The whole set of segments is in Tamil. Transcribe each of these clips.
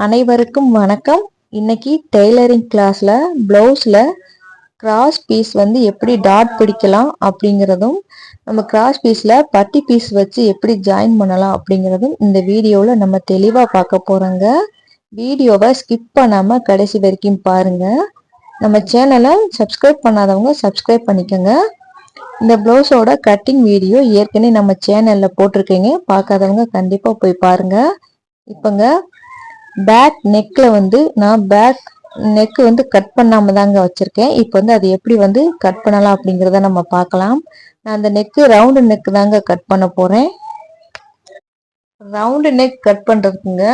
அனைவருக்கும் வணக்கம். இன்னைக்கு டெய்லரிங் கிளாஸ்ல பிளவுஸ்ல கிராஸ் பீஸ் எப்படி டாட் பிடிக்கலாம் அப்படிங்கிறதும், நம்ம கிராஸ் பீஸ்ல பட்டி பீஸ் வச்சு எப்படி ஜாயின் பண்ணலாம் அப்படிங்கிறதும் இந்த வீடியோவில் நம்ம தெளிவாக பார்க்க போறோங்க. வீடியோவை ஸ்கிப் பண்ணாம கடைசி வரைக்கும் பாருங்க. நம்ம சேனலை சப்ஸ்கிரைப் பண்ணாதவங்க சப்ஸ்கிரைப் பண்ணிக்கோங்க. இந்த பிளவுஸோட கட்டிங் வீடியோ ஏற்கனவே நம்ம சேனல்ல போட்டிருக்கீங்க, பார்க்காதவங்க கண்டிப்பா போய் பாருங்க. இப்போங்க பேக் நெக்ல நான் பேக் நெக் கட் பண்ணாம தாங்க வச்சிருக்கேன். இப்போ அது எப்படி கட் பண்ணலாம் அப்படிங்கிறத நம்ம பார்க்கலாம். நான் அந்த நெக்கு ரவுண்டு நெக் தாங்க கட் பண்ண போறேன். ரவுண்டு நெக் கட் பண்றதுக்குங்க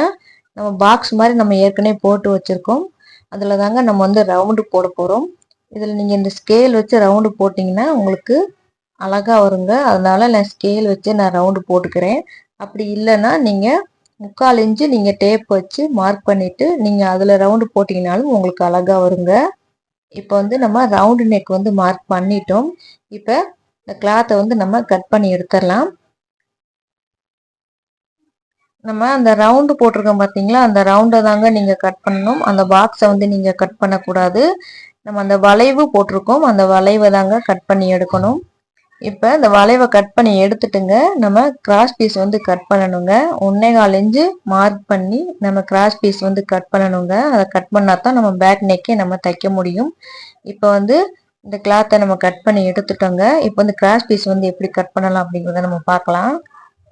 நம்ம பாக்ஸ் மாதிரி நம்ம ஏற்கனவே போட்டு வச்சிருக்கோம். அதுல தாங்க நம்ம ரவுண்டு போட போறோம். இதுல நீங்க இந்த ஸ்கேல் வச்சு ரவுண்டு போட்டீங்கன்னா உங்களுக்கு அழகா வருங்க. அதனால நான் ஸ்கேல் வச்சு நான் ரவுண்டு போட்டுக்கிறேன். அப்படி இல்லைன்னா நீங்க 3/4 இன்ச்சு நீங்க டேப் வச்சு மார்க் பண்ணிட்டு நீங்க அதுல ரவுண்டு போட்டீங்கனாலும் உங்களுக்கு அழகா வருங்க. இப்போ நம்ம ரவுண்டு நெக் மார்க் பண்ணிட்டோம். இப்போ இந்த கிளாத்தை நம்ம கட் பண்ணி எடுத்துடலாம். நம்ம அந்த ரவுண்டு போட்டிருக்கோம் பார்த்தீங்களா, அந்த ரவுண்டை தாங்க நீங்க கட் பண்ணணும். அந்த பாக்ஸை நீங்க கட் பண்ணக்கூடாது. நம்ம அந்த வளைவு போட்டிருக்கோம், அந்த வளைவை தாங்க கட் பண்ணி எடுக்கணும். இப்போ இந்த வளைவை கட் பண்ணி எடுத்துட்டுங்க நம்ம கிராஸ் பீஸ் கட் பண்ணணுங்க. 1.25 இன்ச்சு மார்க் பண்ணி நம்ம கிராஸ் பீஸ் கட் பண்ணணுங்க. அதை கட் பண்ணா தான் நம்ம பேக் நெக்கே நம்ம தைக்க முடியும். இப்போ இந்த கிளாத்தை நம்ம கட் பண்ணி எடுத்துட்டோங்க. இப்போ கிராஸ் பீஸ் எப்படி கட் பண்ணலாம் அப்படிங்கிறத நம்ம பார்க்கலாம்.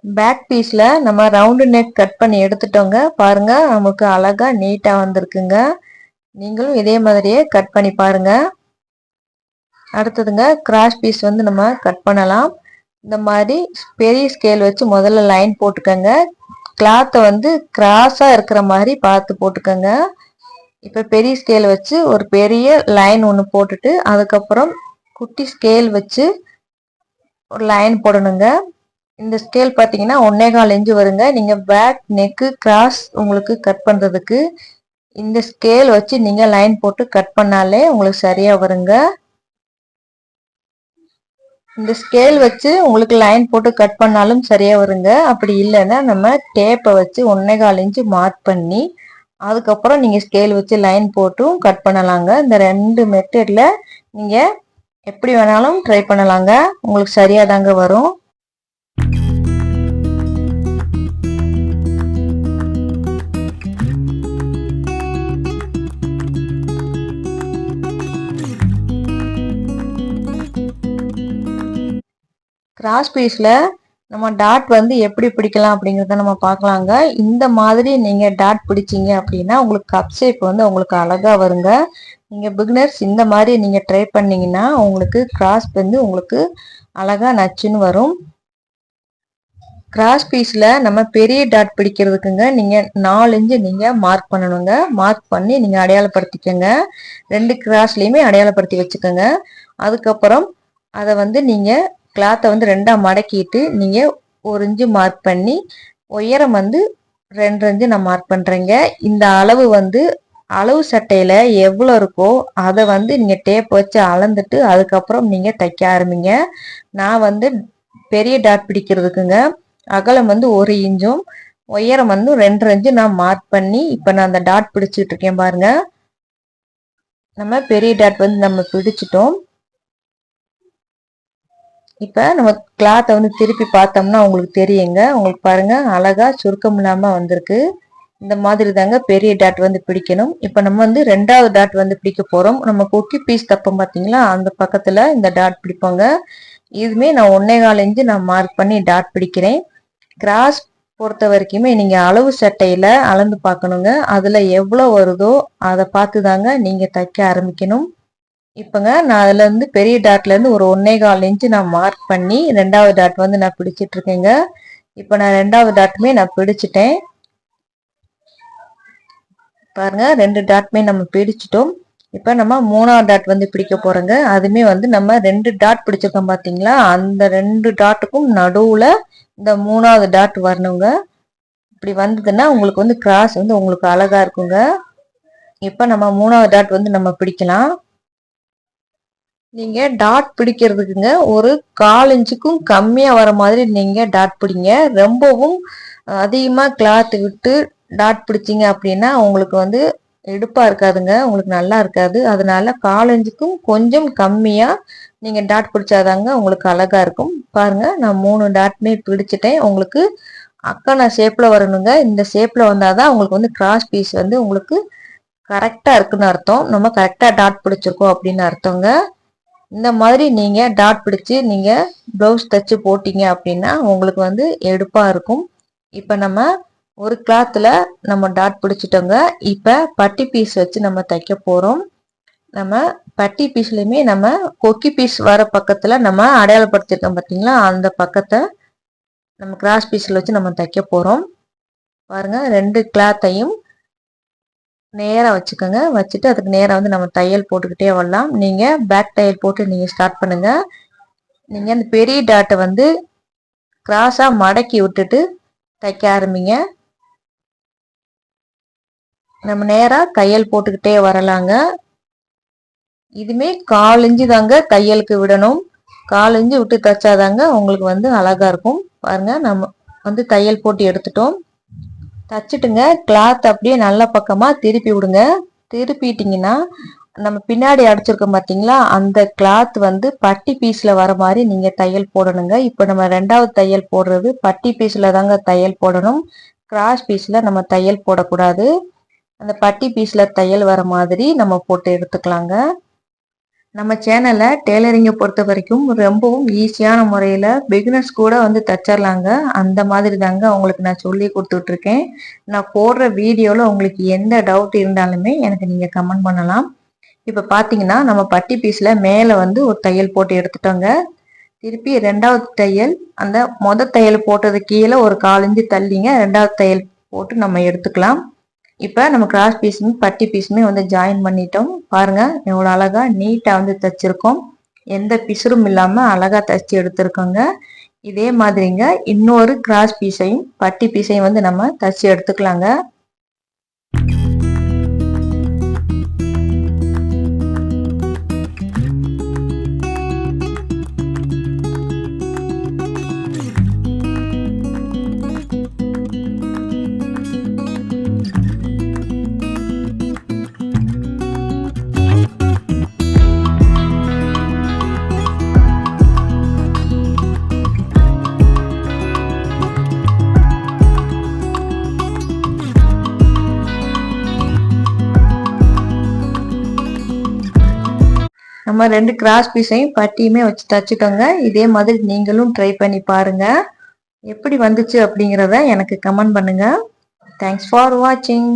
பேக் பீஸ்ல நம்ம ரவுண்டு நெக் கட் பண்ணி எடுத்துட்டோங்க. பாருங்க, நமக்கு அழகா நீட்டா வந்திருக்குங்க. நீங்களும் இதே மாதிரியே கட் பண்ணி பாருங்க. அடுத்ததுங்க கிராஸ் பீஸ் நம்ம கட் பண்ணலாம். இந்த மாதிரி பெரிய ஸ்கேல் வச்சு முதல்ல லைன் போட்டுக்கோங்க. கிளாத்தை கிராஸா இருக்கிற மாதிரி பார்த்து போட்டுக்கோங்க. இப்போ பெரிய ஸ்கேல் வச்சு ஒரு பெரிய லைன் ஒன்று போட்டுட்டு அதுக்கப்புறம் குட்டி ஸ்கேல் வச்சு ஒரு லைன் போடணுங்க. இந்த ஸ்கேல் பார்த்தீங்கன்னா 1.25 இன்ச்சு வருங்க. நீங்கள் பேக் நெக்கு கிராஸ் உங்களுக்கு கட் பண்ணுறதுக்கு இந்த ஸ்கேல் வச்சு நீங்கள் லைன் போட்டு கட் பண்ணாலே உங்களுக்கு சரியாக வருங்க. இந்த ஸ்கேல் வச்சு உங்களுக்கு லைன் போட்டு கட் பண்ணாலும் சரியா வருங்க. அப்படி இல்லைன்னா நம்ம டேப்பை வச்சு 1.25 இன்ச்சு மார்க் பண்ணி அதுக்கப்புறம் நீங்க ஸ்கேல் வச்சு லைன் போட்டும் கட் பண்ணலாங்க. இந்த 2 மெத்தட்ல நீங்க எப்படி வேணாலும் ட்ரை பண்ணலாங்க. உங்களுக்கு சரியா தாங்க வரும். கிராஸ் பீஸ்ல நம்ம டாட் எப்படி பிடிக்கலாம் அப்படிங்கிறத நம்ம பார்க்கலாங்க. இந்த மாதிரி நீங்க டாட் பிடிச்சிங்க அப்படின்னா உங்களுக்கு கப் ஷேப் உங்களுக்கு அழகா வருங்க. நீங்க பிகினர்ஸ் இந்த மாதிரி நீங்க ட்ரை பண்ணீங்கன்னா உங்களுக்கு கிராஸ் உங்களுக்கு அழகா நச்சுன்னு வரும். கிராஸ் பீஸ்ல நம்ம பெரிய டாட் பிடிக்கிறதுக்குங்க நீங்க 4 இன்ச்சு நீங்க மார்க் பண்ணணுங்க. மார்க் பண்ணி நீங்க அடையாளப்படுத்திக்கோங்க. 2 கிராஸ்லயுமே அடையாளப்படுத்தி வச்சுக்கோங்க. அதுக்கப்புறம் அதை நீங்க கிளாத்தை 2ஆ மடக்கிட்டு நீங்க 1 இன்ச்சு மார்க் பண்ணி உயரம் 2 இன்ச்சு நான் மார்க் பண்றேங்க. இந்த அளவு அளவு சட்டையில எவ்வளோ இருக்கோ அதை நீங்க டேப் வச்சு அளந்துட்டு அதுக்கப்புறம் நீங்க தைக்க ஆரம்பிங்க. நான் பெரிய டாட் பிடிக்கிறதுக்குங்க அகலம் 1 இன்ச்சும் உயரம் 2 இன்ச்சு நான் மார்க் பண்ணி இப்போ நான் அந்த டாட் பிடிச்சிட்டு இருக்கேன் பாருங்க. நம்ம பெரிய டாட் நம்ம பிடிச்சிட்டோம். இப்போ நம்ம கிளாத்தை திருப்பி பார்த்தோம்னா உங்களுக்கு தெரியுங்க. உங்களுக்கு பாருங்க அழகா சுருக்கம் இல்லாம வந்திருக்கு. இந்த மாதிரி தாங்க பெரிய டாட் பிடிக்கணும். இப்போ நம்ம 2வது டாட் பிடிக்க போறோம். நம்ம குட்டி பீஸ் தப்போம் பார்த்தீங்களா, அந்த பக்கத்துல இந்த டாட் பிடிப்போங்க. இதுமே நான் 1.25 இன்ச்சு நான் மார்க் பண்ணி டாட் பிடிக்கிறேன். கிராஸ் பொறுத்த வரைக்குமே நீங்க அளவு சட்டையில அளந்து பார்க்கணுங்க. அதுல எவ்வளவு வருதோ அதை பார்த்து தாங்க நீங்க தைக்க ஆரம்பிக்கணும். இப்போங்க நான் அதுல பெரிய டாட்ல இருந்து ஒரு 1.25 இன்ச்சு நான் மார்க் பண்ணி 2வது டாட் நான் பிடிச்சிட்டு இருக்கேங்க. இப்போ நான் 2வது டாட்டுமே நான் பிடிச்சிட்டேன். பாருங்க 2 டாட்டுமே நம்ம பிடிச்சிட்டோம். இப்போ நம்ம 3வது டாட் பிடிக்க போறோங்க. அதுமே நம்ம 2 டாட் பிடிச்சிருக்கோம் பாத்தீங்களா, அந்த 2 டாட்டுக்கும் நடுவுல இந்த 3வது டாட் வரணுங்க. இப்படி வந்ததுன்னா உங்களுக்கு கிராஸ் உங்களுக்கு அழகா இருக்குங்க. இப்போ நம்ம 3வது டாட் நம்ம பிடிக்கலாம். நீங்க டாட் பிடிக்கிறதுக்குங்க ஒரு 1/4 இன்ச்சுக்கும் கம்மியா வர மாதிரி நீங்க டாட் பிடிங்க. ரொம்பவும் அதிகமா கிளாத் விட்டு டாட் பிடிச்சிங்க அப்படின்னா உங்களுக்கு வந்து எடுப்பாக இருக்காதுங்க, உங்களுக்கு நல்லா இருக்காது. அதனால 1/4 இன்ச்சுக்கும் கொஞ்சம் கம்மியாக நீங்கள் டாட் பிடிச்சாதாங்க உங்களுக்கு அழகாக இருக்கும். பாருங்கள், நான் 3 டாட்மே பிடிச்சிட்டேன். உங்களுக்கு அக்கான ஷேப்பில் வரணுங்க. இந்த ஷேப்பில் வந்தால் தான் உங்களுக்கு வந்து கிராஸ் பீஸ் வந்து உங்களுக்கு கரெக்டாக இருக்குன்னு அர்த்தம். நம்ம கரெக்டாக டாட் பிடிச்சிருக்கோம் அப்படின்னு அர்த்தங்க. இந்த மாதிரி நீங்கள் டாட் பிடிச்சி நீங்கள் ப்ளவுஸ் தைச்சு போட்டிங்க அப்படின்னா உங்களுக்கு வந்து எடுப்பாக இருக்கும். இப்போ நம்ம ஒரு கிளாத்தில் நம்ம டாட் பிடிச்சிட்டோங்க. இப்போ பட்டி பீஸ் வச்சு நம்ம தைக்க போகிறோம். நம்ம பட்டி பீஸ்லையுமே நம்ம கொக்கி பீஸ் வர பக்கத்தில் நம்ம அடையாளப்படுத்திருக்கோம் பார்த்தீங்களா, அந்த பக்கத்தை நம்ம கிராஸ் பீஸில் வச்சு நம்ம தைக்க போகிறோம். பாருங்கள், 2 கிளாத்தையும் நேராக வச்சுக்கோங்க. வச்சுட்டு அதுக்கு நேராக வந்து நம்ம தையல் போட்டுக்கிட்டே வரலாம். நீங்கள் பேக் தையல் போட்டு நீங்கள் ஸ்டார்ட் பண்ணுங்கள். நீங்கள் அந்த பெரிய டாட்டை வந்து கிராஸாக மடக்கி விட்டுட்டு தைக்க ஆரம்பிங்க. நம்ம நேராக தையல் போட்டுக்கிட்டே வரலாங்க. இதுமே 1/4 இன்ச்சு தாங்க தையலுக்கு விடணும். 1/4 இன்ச்சு விட்டு தைச்சாதாங்க உங்களுக்கு வந்து அழகா இருக்கும். பாருங்க, நம்ம வந்து தையல் போட்டு எடுத்துட்டோம். தச்சுட்டுங்க கிளாத் அப்படியே நல்ல பக்கமா திருப்பி விடுங்க. திருப்பிட்டிங்கன்னா நம்ம பின்னாடி அடிச்சிருக்கோம் பார்த்தீங்களா, அந்த கிளாத் வந்து பட்டி பீஸ்ல வர மாதிரி நீங்க தையல் போடணுங்க. இப்போ நம்ம 2வது தையல் போடுறது பட்டி பீஸ்ல தாங்க தையல் போடணும். கிராஸ் பீஸ்ல நம்ம தையல் போடக்கூடாது. அந்த பட்டி பீஸ்ல தையல் வர மாதிரி நம்ம போட்டு எடுத்துக்கலாங்க. நம்ம சேனலை டெய்லரிங்கை பொறுத்த வரைக்கும் ரொம்பவும் ஈஸியான முறையில் பிகினர்ஸ் கூட வந்து தச்சிடலாங்க. அந்த மாதிரி தாங்க உங்களுக்கு நான் சொல்லி கொடுத்துட்ருக்கேன். நான் போடுற வீடியோவில் உங்களுக்கு எந்த டவுட் இருந்தாலுமே எனக்கு நீங்கள் கமெண்ட் பண்ணலாம். இப்போ பார்த்தீங்கன்னா நம்ம பட்டி பீஸில் மேலே வந்து ஒரு தையல் போட்டு எடுத்துட்டோங்க. திருப்பி 2வது தையல் அந்த தையல் போட்டது கீழே ஒரு 1/4 இன்ச்சு தள்ளிங்க 2வது தையல் போட்டு நம்ம எடுத்துக்கலாம். இப்போ நம்ம கிராஸ் பீஸுமே பட்டி பீஸுமே வந்து ஜாயின் பண்ணிட்டோம். பாருங்க எவ்வளோ அழகா நீட்டாக வந்து தைச்சிருக்கோம். எந்த பிசுறும் இல்லாமல் அழகா தைச்சி எடுத்துருக்கோங்க. இதே மாதிரிங்க இன்னொரு கிராஸ் பீஸையும் பட்டி பீஸையும் வந்து நம்ம தைச்சி எடுத்துக்கலாங்க. நம்ம 2 கிராஸ் பீஸையும் பட்டியுமே வச்சு தச்சுட்டோங்க. இதே மாதிரி நீங்களும் ட்ரை பண்ணி பாருங்க. எப்படி வந்துச்சு அப்படிங்கிறத எனக்கு கமெண்ட் பண்ணுங்க. தேங்க்ஸ் ஃபார் வாட்சிங்.